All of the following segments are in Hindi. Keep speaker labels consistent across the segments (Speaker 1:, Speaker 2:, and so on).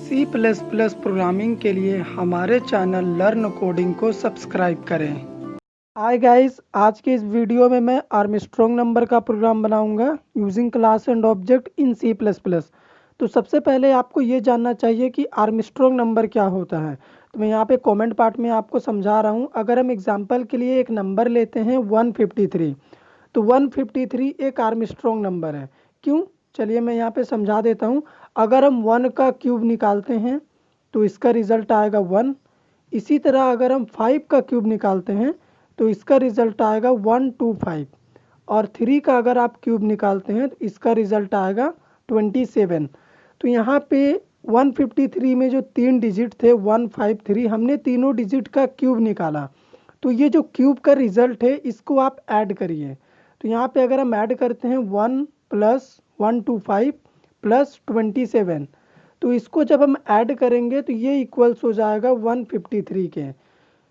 Speaker 1: सी प्लस प्लस प्रोग्रामिंग के लिए हमारे चैनल लर्न कोडिंग को सब्सक्राइब करें। हाय गाइस, आज के इस वीडियो में मैं आर्मस्ट्रॉन्ग नंबर का प्रोग्राम बनाऊंगा using class and object in C plus plus. तो सबसे पहले आपको ये जानना चाहिए कि आर्मस्ट्रॉन्ग नंबर क्या होता है। तो मैं यहाँ पे कमेंट पार्ट में आपको समझा रहा हूँ। अगर हम एग्जांपल के लिए एक नंबर लेते हैं 153, तो 153 एक आर्मस्ट्रॉन्ग नंबर है। क्यों? चलिए मैं यहाँ पे समझा देता हूँ। अगर हम 1 का क्यूब निकालते हैं तो इसका रिजल्ट आएगा 1। इसी तरह अगर हम 5 का क्यूब निकालते हैं तो इसका रिजल्ट आएगा 125। और 3 का अगर आप क्यूब निकालते हैं तो इसका रिजल्ट आएगा 27। तो यहाँ पे 153 में जो 3 डिजिट थे 153, हमने तीनों डिजिट का क्यूब निकाला। तो ये जो क्यूब का रिजल्ट है इसको आप ऐड करिए। तो यहाँ पे अगर हम ऐड करते हैं 1 प्लस 125 प्लस 27, तो इसको जब हम ऐड करेंगे तो ये इक्वल्स हो जाएगा 153 के।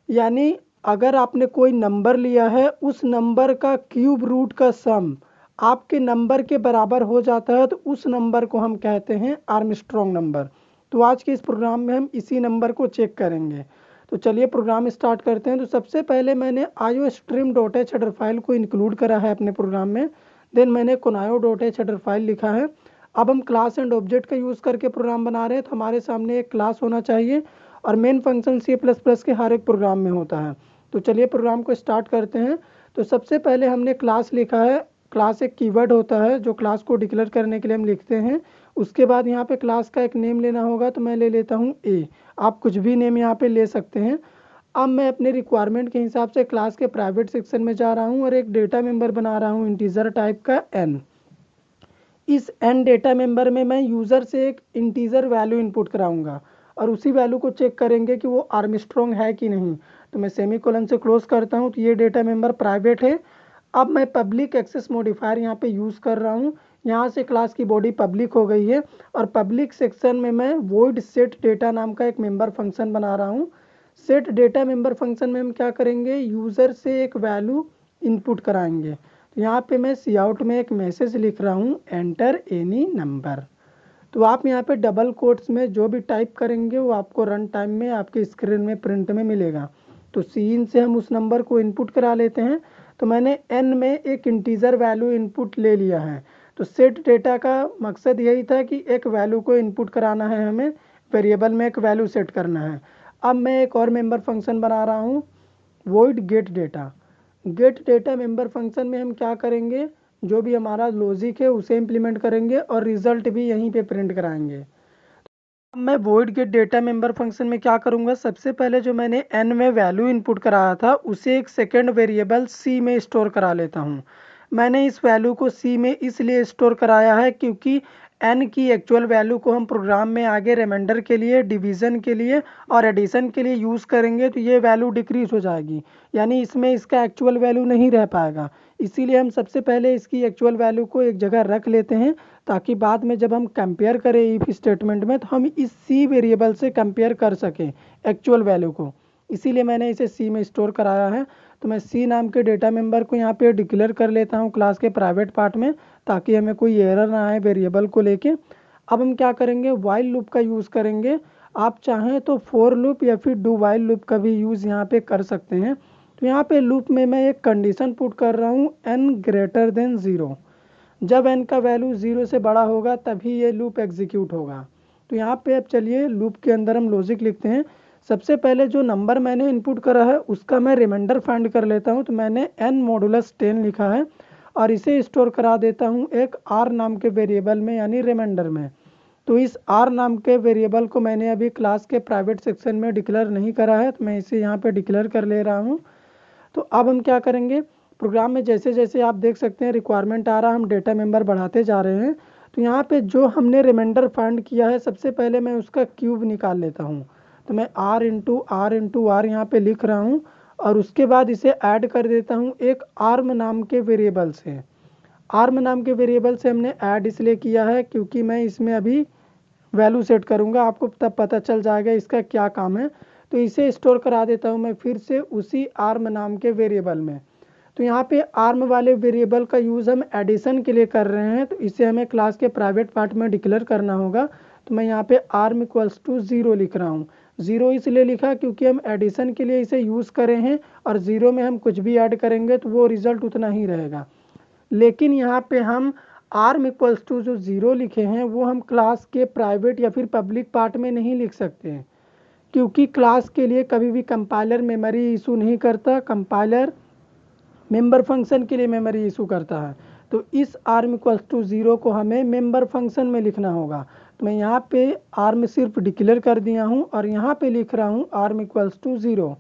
Speaker 1: यानी अगर आपने कोई नंबर लिया है उस नंबर का क्यूब रूट का सम आपके नंबर के बराबर हो जाता है तो उस नंबर को हम कहते हैं आर्मस्ट्रॉन्ग नंबर। तो आज के इस प्रोग्राम में हम इसी नंबर को चेक करेंगे। तो चलिए प्रोग्राम स्टार्ट करते हैं। तो सबसे पहले मैंने iostream.h हेडर फाइल को इंक्लूड करा है अपने प्रोग्राम में। देन मैंने conayo.h हेडर फाइल लिखा है। अब हम क्लास एंड ऑब्जेक्ट का यूज़ करके प्रोग्राम बना रहे हैं, तो हमारे सामने एक क्लास होना चाहिए और main function C plus plus के हर एक प्रोग्राम में होता है। तो चलिए प्रोग्राम को स्टार्ट करते हैं। तो सबसे पहले हमने क्लास लिखा है। क्लास एक कीवर्ड होता है जो क्लास को डिक्लेयर करने के लिए हम लिखते हैं। उसके बाद यहाँ पे क्लास का एक नेम लेना होगा, तो मैं ले लेता हूँ ए। आप कुछ भी नेम यहाँ पे ले सकते हैं। अब मैं अपने रिक्वायरमेंट के हिसाब से क्लास के प्राइवेट सेक्शन में जा रहा हूँ और एक डेटा मेंबर बना रहा हूँ इंटीजर टाइप का एन। इस एन डेटा मेंबर में मैं यूज़र से एक इंटीजर वैल्यू इनपुट कराऊंगा और उसी वैल्यू को चेक करेंगे कि वो आर्मस्ट्रॉन्ग है कि नहीं। तो मैं सेमीकोलन से क्लोज करता हूँ। तो ये डेटा मेंबर प्राइवेट है। अब मैं पब्लिक एक्सेस मॉडिफायर यहाँ पे यूज़ कर रहा हूँ। यहाँ से क्लास की बॉडी पब्लिक हो गई है और पब्लिक सेक्शन में मैं वॉइड सेट डेटा नाम का एक मेंबर फंक्शन बना रहा हूँ। सेट डेटा मेंबर फंक्शन में हम क्या करेंगे, यूज़र से एक वैल्यू इनपुट कराएंगे। तो यहाँ पे मैं सी आउट में एक मैसेज लिख रहा हूँ, एंटर एनी नंबर। तो आप यहाँ पे डबल कोट्स में जो भी टाइप करेंगे वो आपको रन टाइम में आपके स्क्रीन में प्रिंट में मिलेगा। तो सी इन से हम उस नंबर को इनपुट करा लेते हैं। तो मैंने एन में एक इंटीजर वैल्यू इनपुट ले लिया है। तो सेट डेटा का मकसद यही था कि एक वैल्यू को इनपुट कराना है, हमें वेरिएबल में एक वैल्यू सेट करना है। अब मैं एक और मेंबर फंक्शन बना रहा हूँ, void gate data. Gate data member function में हम क्या करेंगे, जो भी हमारा लॉजिक है उसे इम्प्लीमेंट करेंगे और रिजल्ट भी यहीं पे प्रिंट कराएंगे। अब मैं void gate data member function में क्या करूंगा, सबसे पहले जो मैंने एन में वैल्यू इनपुट कराया था उसे एक सेकेंड वेरिएबल सी में स्टोर करा लेता हूँ। मैंने इस वैल्यू को सी में इसलिए स्टोर कराया है क्योंकि एन की एक्चुअल वैल्यू को हम प्रोग्राम में आगे रिमाइंडर के लिए, डिवीज़न के लिए और एडिशन के लिए यूज़ करेंगे तो ये वैल्यू डिक्रीज हो जाएगी, यानी इसमें इसका एक्चुअल वैल्यू नहीं रह पाएगा। इसीलिए हम सबसे पहले इसकी एक्चुअल वैल्यू को एक जगह रख लेते हैं ताकि बाद में जब हम कंपेयर करें इफ स्टेटमेंट में तो हम इस सी वेरिएबल से कंपेयर कर सकें एक्चुअल वैल्यू को। इसीलिए मैंने इसे सी में स्टोर कराया है। तो मैं सी नाम के डेटा मेंबर को यहाँ पे डिक्लेयर कर लेता हूँ क्लास के प्राइवेट पार्ट में, ताकि हमें कोई एरर ना आए वेरिएबल को लेके। अब हम क्या करेंगे, वाइल लूप का यूज़ करेंगे। आप चाहें तो फॉर लूप या फिर डू वाइल लूप का भी यूज़ यहाँ पे कर सकते हैं। तो यहाँ पे लूप में मैं एक कंडीशन पुट कर रहा हूँ, n ग्रेटर देन 0। जब n का वैल्यू 0 से बड़ा होगा तभी ये लूप एग्जीक्यूट होगा। तो यहाँ पे अब चलिए लूप के अंदर हम लॉजिक लिखते हैं। सबसे पहले जो नंबर मैंने इनपुट करा है उसका मैं रिमाइंडर फाइंड कर लेता हूँ। तो मैंने n मॉडुलस 10 लिखा है और इसे स्टोर करा देता हूँ एक r नाम के वेरिएबल में, यानी रिमाइंडर में। तो इस r नाम के वेरिएबल को मैंने अभी क्लास के प्राइवेट सेक्शन में डिक्लेयर नहीं करा है, तो मैं इसे यहाँ पे डिक्लेयर कर ले रहा हूँ। तो अब हम क्या करेंगे, प्रोग्राम में जैसे जैसे आप देख सकते हैं रिक्वायरमेंट आ रहा है, हम डेटा मेंबर बढ़ाते जा रहे हैं। तो यहाँ पे जो हमने रिमाइंडर फाइंड किया है सबसे पहले मैं उसका क्यूब निकाल लेता हूँ। तो मैं r यहाँ पे लिख रहा हूँ और उसके बाद इसे ऐड कर देता हूँ एक आर्म नाम के वेरिएबल से। आर्म नाम के वेरिएबल से हमने ऐड इसलिए किया है क्योंकि मैं इसमें अभी वैल्यू सेट करूँगा, आपको तब पता चल जाएगा इसका क्या काम है। तो इसे स्टोर करा देता हूँ मैं फिर से उसी आर्म नाम के वेरिएबल में। तो यहाँ पे आर्म वाले वेरिएबल का यूज़ हम एडिशन के लिए कर रहे हैं, तो इसे हमें क्लास के प्राइवेट पार्ट में डिक्लेयर करना होगा। तो मैं यहाँ पे आर्म इक्वल्स टू 0 लिख रहा हूँ। 0 इसलिए लिखा क्योंकि हम एडिशन के लिए इसे यूज़ करे हैं और 0 में हम कुछ भी ऐड करेंगे तो वो रिज़ल्ट उतना ही रहेगा। लेकिन यहाँ पे हम आर्म इक्वल्स टू जो 0 लिखे हैं वो हम क्लास के प्राइवेट या फिर पब्लिक पार्ट में नहीं लिख सकते हैं, क्योंकि क्लास के लिए कभी भी कंपाइलर मेमोरी इशू नहीं करता, कंपाइलर मेंबर फंक्शन के लिए मेमोरी इशू करता है। तो इस आर्म इक्वल्स टू 0 को हमें मेंबर फंक्शन में लिखना होगा। तो मैं यहाँ पे आर्म सिर्फ डिक्लेयर कर दिया हूँ और यहाँ पे लिख रहा हूँ आर्म इक्वल्स टू 0,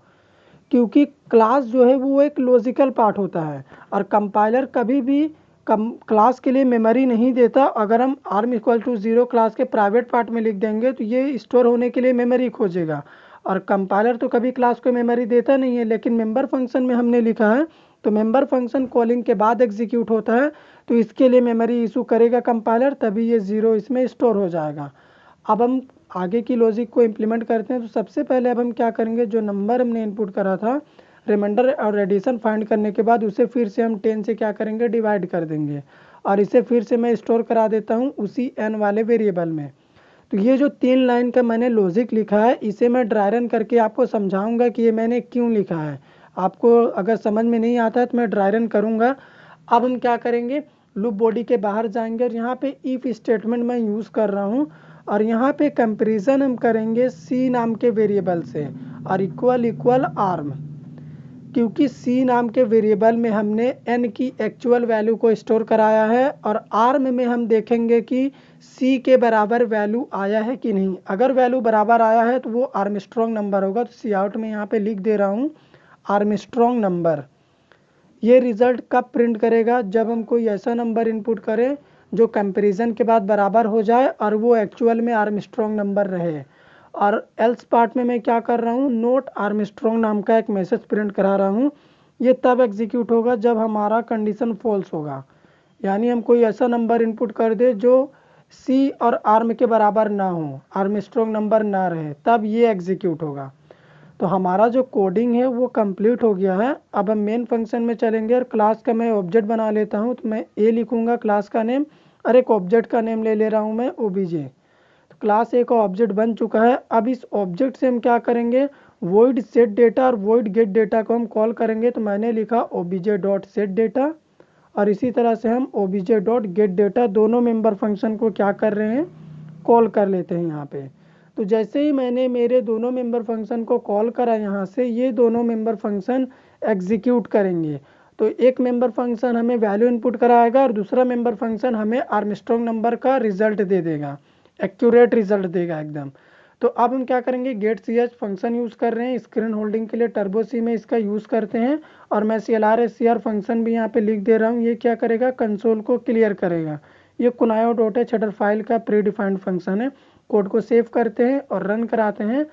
Speaker 1: क्योंकि क्लास जो है वो एक लॉजिकल पार्ट होता है और कंपाइलर कभी भी क्लास के लिए मेमोरी नहीं देता। अगर हम आर्म इक्वल टू 0 क्लास के प्राइवेट पार्ट में लिख देंगे तो ये स्टोर होने के लिए मेमोरी खोजेगा और कंपाइलर तो कभी क्लास को मेमोरी देता नहीं है। लेकिन मेंबर फंक्शन में हमने लिखा है तो मेंबर फंक्शन कॉलिंग के बाद एग्जीक्यूट होता है, तो इसके लिए मेमोरी इशू करेगा कंपाइलर, तभी ये 0 इसमें स्टोर हो जाएगा। अब हम आगे की लॉजिक को इम्प्लीमेंट करते हैं। तो सबसे पहले अब हम क्या करेंगे, जो नंबर हमने इनपुट करा था रिमाइंडर और एडिशन फाइंड करने के बाद उसे फिर से हम 10 से क्या करेंगे, डिवाइड कर देंगे और इसे फिर से मैं स्टोर करा देता हूँ उसी n वाले वेरिएबल में। तो ये जो 3 लाइन का मैंने लॉजिक लिखा है इसे मैं ड्राई रन करके आपको समझाऊंगा कि ये मैंने क्यों लिखा है। आपको अगर समझ में नहीं आता है तो मैं ड्राई रन करूँगा। अब हम क्या करेंगे, लूप बॉडी के बाहर जाएंगे और यहाँ पे इफ़ स्टेटमेंट मैं यूज़ कर रहा हूँ और यहाँ पे कंपेरिजन हम करेंगे सी नाम के वेरिएबल से और इक्वल इक्वल आर्म, क्योंकि सी नाम के वेरिएबल में हमने n की एक्चुअल वैल्यू को स्टोर कराया है और आर्म में हम देखेंगे कि सी के बराबर वैल्यू आया है कि नहीं। अगर वैल्यू बराबर आया है तो वो आर्मस्ट्रॉन्ग नंबर होगा। तो सी आउट में यहाँ पे लिख दे रहा हूँ आर्मस्ट्रॉन्ग नंबर। ये रिज़ल्ट कब प्रिंट करेगा, जब हम कोई ऐसा नंबर इनपुट करें जो कंपैरिजन के बाद बराबर हो जाए और वो एक्चुअल में आर्मस्ट्रॉन्ग नंबर रहे। और एल्स पार्ट में मैं क्या कर रहा हूँ, नोट आर्मस्ट्रॉन्ग नाम का एक मैसेज प्रिंट करा रहा हूँ। ये तब एग्जीक्यूट होगा जब हमारा कंडीशन फॉल्स होगा, यानी हम कोई ऐसा नंबर इनपुट कर दे जो सी और आर्म के बराबर ना हो, आर्मस्ट्रॉन्ग नंबर ना रहे, तब ये एग्जीक्यूट होगा। तो हमारा जो कोडिंग है वो कंप्लीट हो गया है। अब हम मेन फंक्शन में चलेंगे और क्लास का मैं ऑब्जेक्ट बना लेता हूँ। तो मैं ए लिखूँगा क्लास का नेम और एक ऑब्जेक्ट का नेम ले रहा हूँ मैं ओबीजे। तो क्लास ए का ऑब्जेक्ट बन चुका है। अब इस ऑब्जेक्ट से हम क्या करेंगे, वॉइड सेट डेटा और वॉइड गेट डेटा को हम कॉल करेंगे। तो मैंने लिखा ओबीजे डॉट सेट डेटा और इसी तरह से हम ओबीजे डॉट गेट डेटा दोनों मेंबर फंक्शन को क्या कर रहे हैं, कॉल कर लेते हैं यहाँ पे। तो जैसे ही मैंने मेरे दोनों मेंबर फंक्शन को कॉल करा यहाँ से, ये दोनों मेंबर फंक्शन एग्जीक्यूट करेंगे। तो एक मेंबर फंक्शन हमें वैल्यू इनपुट कराएगा और दूसरा मेंबर फंक्शन हमें आर्मस्ट्रॉन्ग नंबर का रिजल्ट दे देगा, एक्यूरेट रिजल्ट देगा एकदम। तो अब हम क्या करेंगे, गेट ch फंक्शन यूज़ कर रहे हैं स्क्रीन होल्डिंग के लिए, टर्बो सी में इसका यूज़ करते हैं और मैं CLR फंक्शन भी यहाँ पे लिख दे रहा हूँ। ये क्या करेगा, कंसोल को क्लियर करेगा। ये कुनायो डॉट एच हेडर फाइल का प्री डिफाइंड फंक्शन है। कोड को सेव करते हैं और रन कराते हैं।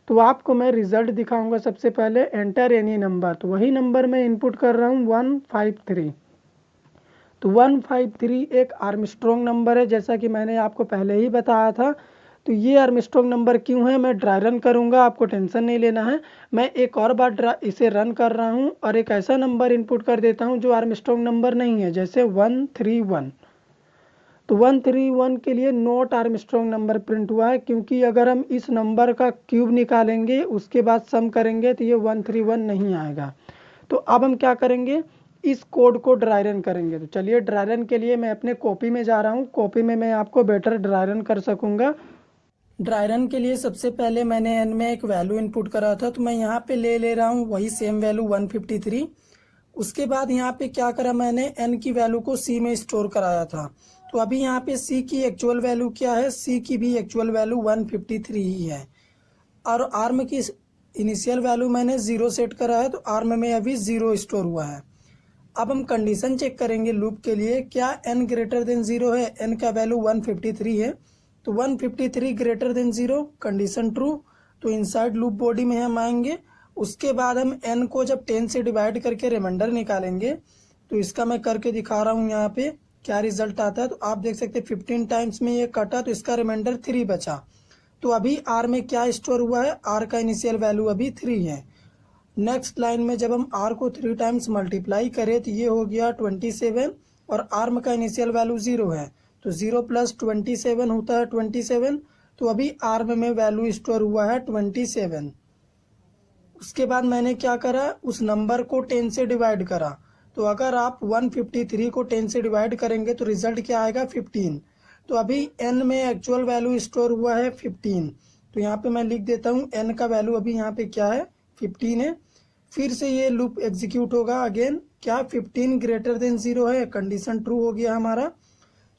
Speaker 1: तो आपको मैं रिजल्ट दिखाऊंगा। सबसे पहले एंटर एनी नंबर, तो वही नंबर मैं इनपुट कर रहा हूँ 153। तो 153 एक आर्मस्ट्रॉन्ग नंबर है, जैसा कि मैंने आपको पहले ही बताया था। तो ये आर्मस्ट्रॉन्ग नंबर क्यों है, मैं ड्राई रन करूंगा, आपको टेंशन नहीं लेना है। मैं एक और बार इसे रन कर रहा हूं और एक ऐसा नंबर इनपुट कर देता हूं जो आर्मस्ट्रॉन्ग नंबर नहीं है, जैसे 131। तो 131 के लिए नोट आर्मस्ट्रॉन्ग नंबर प्रिंट हुआ है, क्योंकि अगर हम इस नंबर का क्यूब निकालेंगे उसके बाद सम करेंगे तो ये 131 नहीं आएगा। तो अब हम क्या करेंगे, इस कोड को ड्राई रन करेंगे। तो चलिए ड्राई रन के लिए मैं अपने कॉपी में जा रहा हूँ, कॉपी में मैं आपको बेटर ड्राई रन कर सकूँगा। ड्राई रन के लिए सबसे पहले मैंने एन में एक वैल्यू इनपुट करा था, तो मैं यहाँ पे ले रहा हूँ वही सेम वैल्यू 153। उसके बाद यहाँ पे क्या करा, मैंने एन की वैल्यू को सी में स्टोर कराया था। तो अभी यहाँ पे सी की एक्चुअल वैल्यू क्या है, सी की भी एक्चुअल वैल्यू 153 ही है और आर्म की इनिशियल वैल्यू मैंने 0 सेट करा है, तो आर्म में अभी 0 स्टोर हुआ है। अब हम कंडीशन चेक करेंगे लूप के लिए, क्या n ग्रेटर देन 0 है, n का वैल्यू 153 है। तो 153 ग्रेटर देन 0, कंडीशन ट्रू। तो इनसाइड लूप बॉडी में हम आएंगे। उसके बाद हम n को जब 10 से डिवाइड करके रिमाइंडर निकालेंगे, तो इसका मैं करके दिखा रहा हूँ यहाँ पे क्या रिजल्ट आता है। तो आप देख सकते हैं 15 टाइम्स में ये कटा, तो इसका रिमाइंडर 3 बचा। तो अभी r में क्या स्टोर हुआ है, r का इनिशियल वैल्यू अभी 3 है। नेक्स्ट लाइन में जब हम r को 3 टाइम्स मल्टीप्लाई करें तो ये हो गया 27 और आर्म का इनिशियल वैल्यू 0 है। तो 0 प्लस 27 होता है 27। तो अभी आर्म में वैल्यू स्टोर हुआ है 27। उसके बाद मैंने क्या करा, उस नंबर को 10 से डिवाइड करा। तो अगर आप 153 को 10 से डिवाइड करेंगे तो रिजल्ट क्या आएगा, 15। तो अभी n में एक्चुअल वैल्यू स्टोर हुआ है 15। तो यहाँ पे मैं लिख देता हूँ n का वैल्यू अभी यहाँ पे क्या है, 15 है। फिर से ये लूप एग्जीक्यूट होगा अगेन, क्या 15 ग्रेटर देन 0 है, कंडीशन ट्रू हो गया हमारा।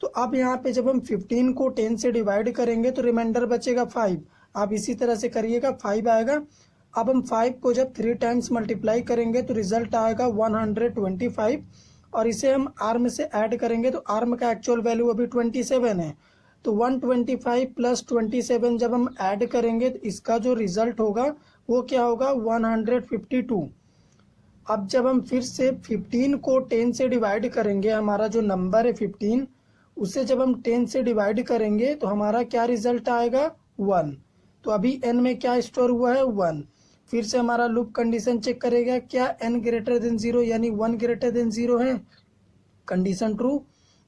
Speaker 1: तो अब यहाँ पे जब हम 15 को 10 से डिवाइड करेंगे तो रिमाइंडर बचेगा 5। आप इसी तरह से करिएगा, 5 आएगा। अब हम 5 को जब 3 टाइम्स मल्टीप्लाई करेंगे तो रिजल्ट आएगा 125। और इसे हम आर्म से ऐड करेंगे तो आर्म का एक्चुअल वैल्यू अभी 27 है। तो 125 प्लस 27 जब हम ऐड करेंगे तो इसका जो रिजल्ट होगा वो क्या होगा, 152। अब जब हम फिर से 15 को 10 से डिवाइड करेंगे, हमारा जो नंबर है 15, उसे जब हम 10 से डिवाइड करेंगे तो हमारा क्या रिजल्ट आएगा, 1। तो अभी n में क्या स्टोर हुआ है, 1। फिर से हमारा लूप कंडीशन चेक करेगा, क्या n ग्रेटर देन 0 यानी 1 ग्रेटर देन 0 है, कंडीशन ट्रू।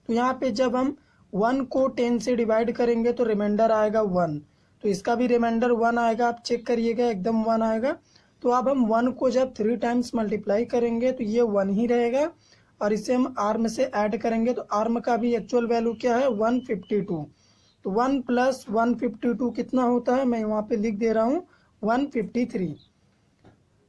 Speaker 1: तो यहाँ पे जब हम 1 को 10 से डिवाइड करेंगे तो रिमाइंडर आएगा 1। तो इसका भी रिमाइंडर 1 आएगा, आप चेक करिएगा एकदम 1 आएगा। तो अब हम 1 को जब 3 टाइम्स मल्टीप्लाई करेंगे तो ये 1 ही रहेगा। और इसे हम आर्म से ऐड करेंगे तो आर्म का भी एक्चुअल वैल्यू क्या है, 152। तो 1 प्लस 152 कितना होता है, मैं वहाँ पे लिख दे रहा हूँ 153।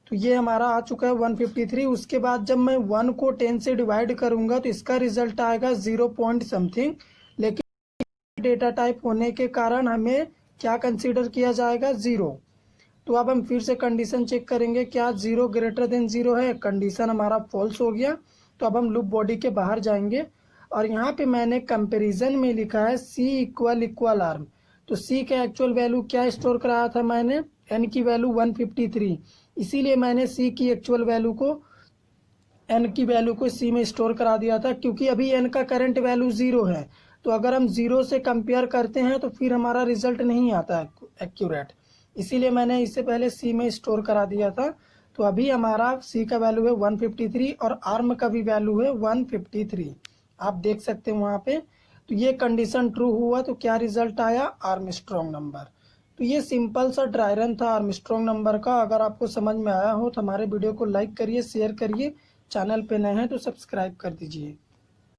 Speaker 1: तो ये हमारा आ चुका है 153। उसके बाद जब मैं 1 को 10 से डिवाइड करूंगा तो इसका रिजल्ट आएगा 0 पॉइंट समथिंग। लेकिन डेटा टाइप होने के कारण हमें क्या कंसीडर किया जाएगा, 0। तो अब हम फिर से कंडीशन चेक करेंगे, क्या 0 ग्रेटर देन 0 है, कंडीशन हमारा फॉल्स हो गया। तो अब हम लूप बॉडी के बाहर जाएंगे और यहाँ पे मैंने कंपैरिजन में लिखा है c इक्वल आर्म। तो c का एक्चुअल वैल्यू क्या स्टोर कराया था मैंने, n की वैल्यू 153। इसीलिए मैंने c की एक्चुअल वैल्यू को n की वैल्यू को c में स्टोर करा दिया था, क्योंकि अभी n का करंट वैल्यू 0 है। तो अगर हम 0 से कंपेयर करते हैं तो फिर हमारा रिजल्ट नहीं आता है एक्यूरेट, इसीलिए मैंने इससे पहले c में स्टोर करा दिया था। तो अभी हमारा c का वैल्यू है 153 और आर्म का भी वैल्यू है 153, आप देख सकते हैं वहाँ पे। तो ये कंडीशन ट्रू हुआ तो क्या रिजल्ट आया, आर्मस्ट्रॉन्ग नंबर। तो ये सिंपल सा ड्राई रन था आर्मस्ट्रॉन्ग नंबर का। अगर आपको समझ में आया हो तो हमारे वीडियो को लाइक करिए, शेयर करिए, चैनल पे नए हैं तो सब्सक्राइब कर दीजिए।